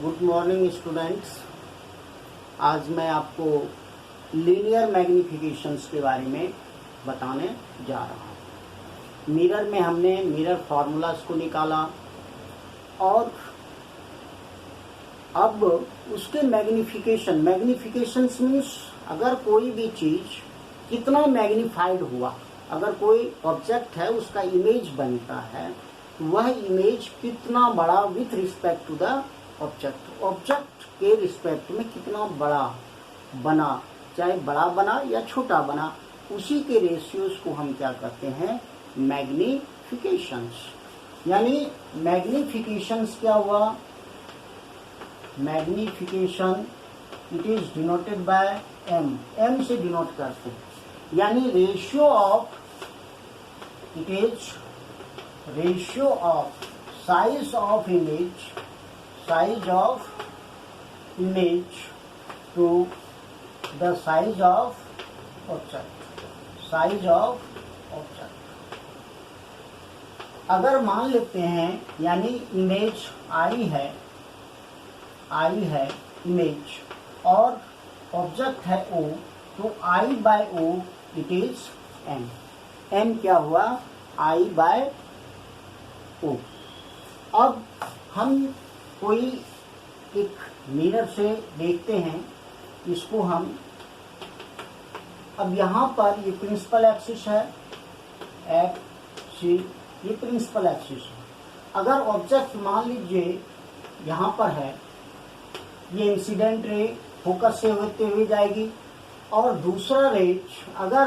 Good morning students. आज मैं आपको लीनियर मैग्निफिकेशंस के बारे में बताने जा रहा हूँ। मिरर में हमने मिरर फार्मूलाज को निकाला और अब उसके मैग्निफिकेशंस मीन्स अगर कोई भी चीज कितना मैग्निफाइड हुआ, अगर कोई ऑब्जेक्ट है उसका इमेज बनता है, वह इमेज कितना बड़ा with respect to the object के रिस्पेक्ट में कितना बड़ा बना, चाहे बड़ा बना या छोटा बना, उसी के रेशियोज को हम क्या करते हैं, मैग्निफिकेशंस। यानी मैग्निफिकेशंस क्या हुआ, magnification it is denoted by M से डिनोट करते हैं, यानी ratio of, it is ratio of size of image to the size of object। अगर मान लेते हैं, यानी इमेज आई है इमेज और ऑब्जेक्ट है O, तो I by O it is M क्या हुआ, I by O। अब हम कोई एक मिरर से देखते हैं, इसको हम, अब यहाँ पर ये प्रिंसिपल एक्सिस है, ये प्रिंसिपल एक्सिस है। अगर ऑब्जेक्ट मान लीजिए यहाँ पर है, ये इंसिडेंट रे फोकस से होते हुए जाएगी और दूसरा रे अगर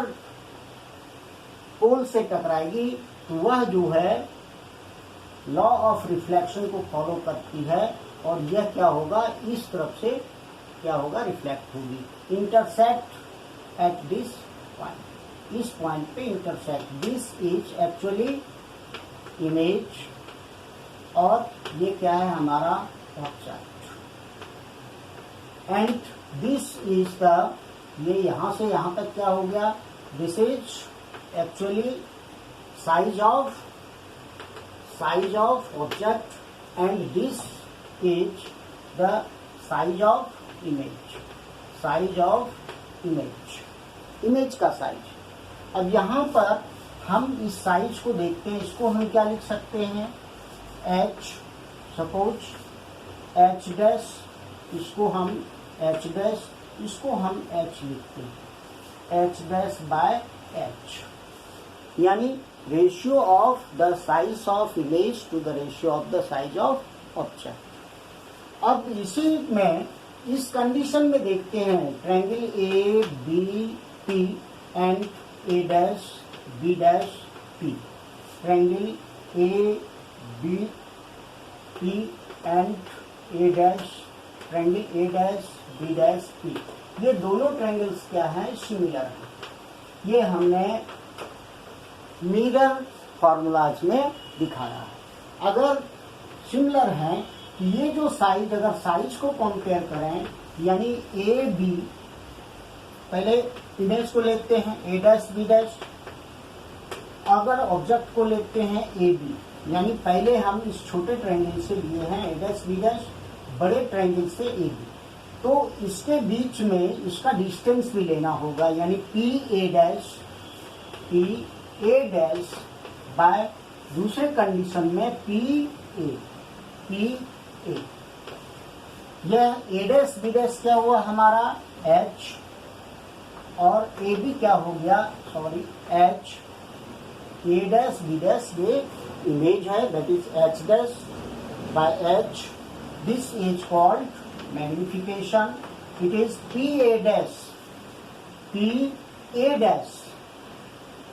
पोल से टकराएगी तो वह जो है लॉ ऑफ रिफ्लेक्शन को फॉलो करती है और यह क्या होगा, इस तरफ से क्या होगा, रिफ्लेक्ट होगी, इंटरसेक्ट एट दिस पॉइंट, इस पॉइंट पे intersect. This is actually image और ये क्या है हमारा object, and this is the, ये यहां से यहां तक क्या हो गया, this is actually size of object and this is the size of image का साइज। अब यहाँ पर हम इस साइज को देखते हैं, इसको हम क्या लिख सकते हैं, h, सपोज h डैश, इसको हम h डैश, इसको हम h लिखते हैं, h डैश बाय h, यानी ratio of the size of image to the ratio of the size of object. अब इसी में इस कंडीशन में देखते हैं triangle A B P and A dash B dash P, triangle A B P and A dash, triangle A dash B dash P, ये दोनों triangles क्या हैं, सिमिलर हैं। ये हमने मिरर फॉर्मूलाज में दिखाया है। अगर सिमिलर हैं, ये जो साइज, अगर साइज को कंपेयर करें, यानी ए बी, पहले इमेज को लेते हैं ए डैश बी डैश, अगर ऑब्जेक्ट को लेते हैं ए बी, यानी पहले हम इस छोटे ट्रायंगल से लिए हैं ए डैश बी डैश, बड़े ट्रायंगल से ए बी, तो इसके बीच में इसका डिस्टेंस भी लेना होगा, यानी पी ए डैश बाय दूसरे कंडीशन में पी ए, यह ए डैश बी डैश क्या हुआ हमारा h और ए बी क्या हो गया, सॉरी h, ए डैश बी डैश ये इमेज है, that is h dash by h, this is called magnification, it is p a dash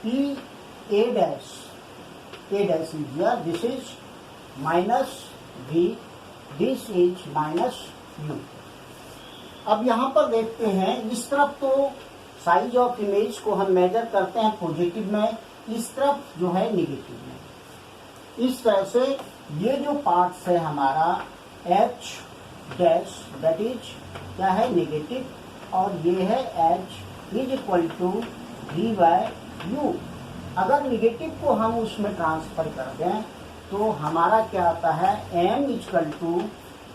is here, this is minus v, this is minus u। अब यहाँ पर देखते हैं, इस तरफ तो साइज ऑफ इमेज को हम मेजर करते हैं पॉजिटिव में, इस तरफ जो है निगेटिव में। इस तरह से ये जो पार्ट्स है हमारा h डैश, दैट इज क्या है, नेगेटिव, और ये है h is equal to v by u। अगर निगेटिव को हम उसमें ट्रांसफर कर दें तो हमारा क्या आता है, m equal to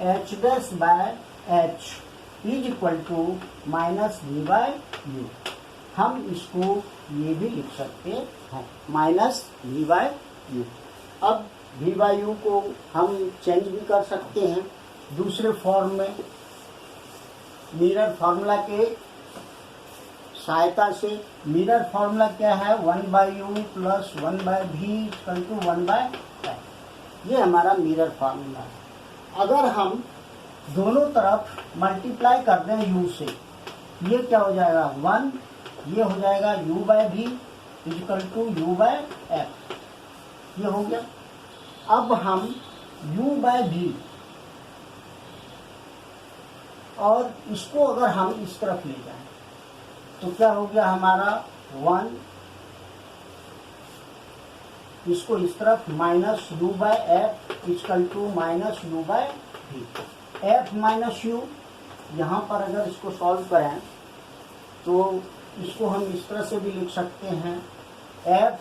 H dash by H is equal to minus V by U. हम इसको ये भी लिख सकते हैं माइनस वी बाय यू। अब वी बाय यू को हम चेंज भी कर सकते हैं दूसरे फॉर्म में, मिरर फार्मूला के सहायता से। मिरर फार्मूला क्या है, 1/u plus 1/v equal to 1/f। ये हमारा मिरर फार्मूला है। अगर हम दोनों तरफ मल्टीप्लाई कर दें u से, ये क्या हो जाएगा 1, ये हो जाएगा u/v इक्वल टू u/f। ये हो गया। अब हम u/v और इसको अगर हम इस तरफ ले जाएं तो क्या हो गया हमारा 1, इसको इस तरफ minus u/f equal to minus u/v। f minus u, यहाँ पर अगर इसको सॉल्व करें तो इसको हम इस तरह से भी लिख सकते हैं f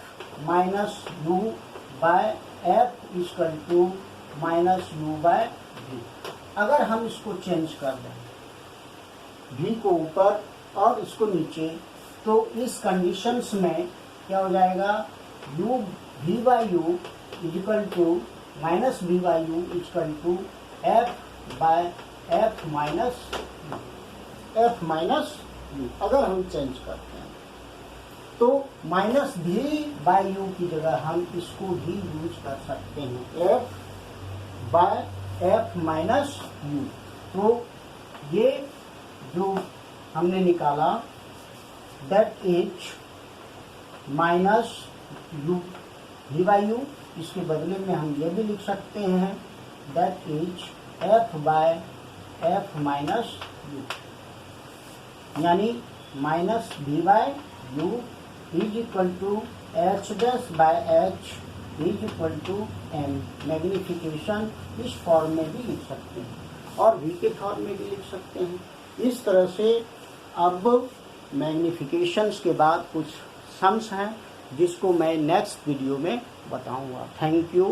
minus u/f equal to minus u/v। अगर हम इसको चेंज कर दें v को ऊपर और इसको नीचे, तो इस कंडीशंस में क्या हो जाएगा v/u equal to minus v/u equal to f/f minus u। अगर हम चेंज करते हैं तो माइनस v/u की जगह हम इसको भी यूज कर सकते हैं f/f माइनस u। तो ये जो हमने निकाला दैट इज माइनस v/u, इसके बदले में हम ये भी लिख सकते हैं that is f/f minus u, यानी minus v/u is equal to h dash by h is equal to m। Magnification इस फॉर्म में भी लिख सकते हैं और v के फॉर्म में भी लिख सकते हैं। इस तरह से अब मैग्निफिकेशंस के बाद कुछ सम्स हैं जिसको मैं नेक्स्ट वीडियो में बताऊंगा। Thank you.